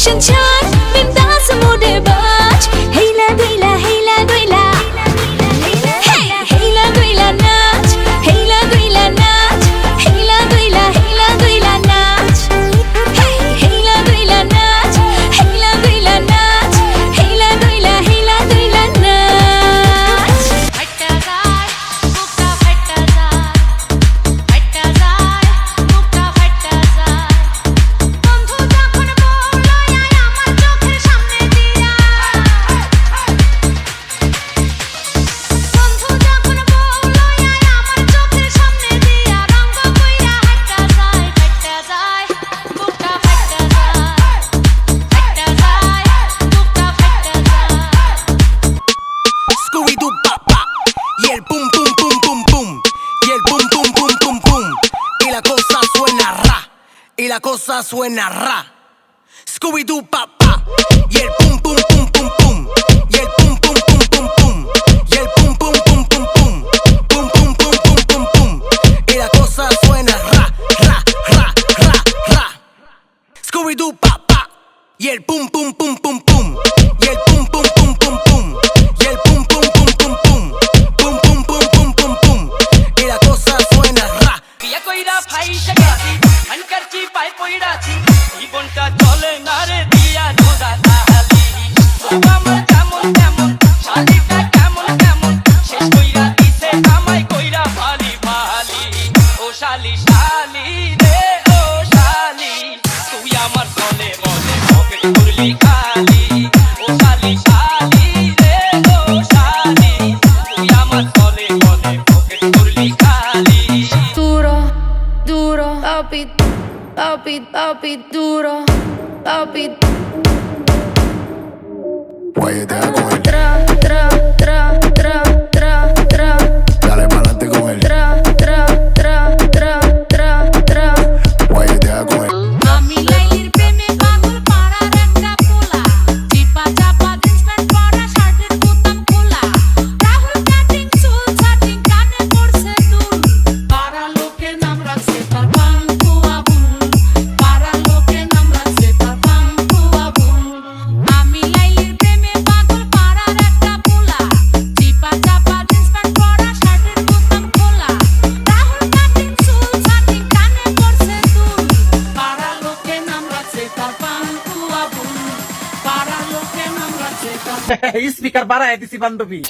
Tension ছাড় বিন্দাস মোডে বাজ হেলা দুইলা হেই হেলা দুইলা নাচ হেলা দুইলা নাচ হেলা দুইলা নাচ হেই হেলা দুইলা নাচ হেলা দুইলা নাচ হেলা দুইলা নাচ ফাটা যায় বুকটা ফাটা যায় ফাটা যায় বুকটা ফাটা যায় বন্ধু যখন বললো আয় আমার চোখের সামনে দিয়া বন্ধু যখন বললো আয় আমার চোখের সামনে দিয়া রঙ্গ কইরা হাঁটা যায় বুকটা ফাটা যায় ফাটা যায় বুকটা ফাটা যায় Scooby Doo pa pa y el pum pum pum pum pum y el pum pum pum pum pum y la cosa suena ra y la cosa suena ra. Scooby Doo pa pa y el pum pum pum pum pum y el pum pum pum pum pum y el pum pum pum pum pum pum pum pum pum pum pum y la cosa suena ra ra ra ra ra. Scooby Doo pa pa y el pum pum pum pum pum y el pum pum pum pum pum y el pum pum pum pum pum pum pum pum pum pum pum y la cosa suena ra. বিয়া কইরা ফাইসা গেছি আনকার কি পাই পইড়াছি জীবনটা চলে না রে দিয়া ধোদা তাহালি আমার কেমন কেমন শালিটা কেমন কেমন শেষ কইরা দিছে আমায় কইরা ফালি ফালি ও শালি শালি রে ও শালি তুই আমার বলে বলে পকেট করলি খালি ও শালি শালি রে ও শালি তুই আমার বলে বলে পকেট করলি খালি Duro, duro, papi, papi, papi, duro, papi. Guayetea con él, Tra, tra, tra, tra, tra, tra, dale pa'lante con él. tra, tra, tra, tra, tra, tra. Guayetea con él. আমি লাইলির প্রেমে পাগল পাড়ার একটা পোলা চিপা চাপা জিন্স প্যান্ট পরা শার্টের বোতাম খোলা রাহুল কাটিং চুল ছাটিং কানে পড়ছে দুল পাড়া লোকে নাম রাখছে তার পাঙ্কু আবুল পাড়া লোকে নাম রাখছে তার পাঙ্কু আবুল আমি লাইলির প্রেমে পাগল পাড়ার একটা পোলা চিপা চাপা জিন্স প্যান্ট পরা শার্টের বোতাম খোলা রাহুল কাটিং চুল ছাটিং কানে পড়ছে দুল পাড়া লোকে নাম রাখছে তার পাঙ্কু আবুল পাড়া লোকে নাম রাখছে তার স্পিকার বাড়ায় দিছি বান্ধবী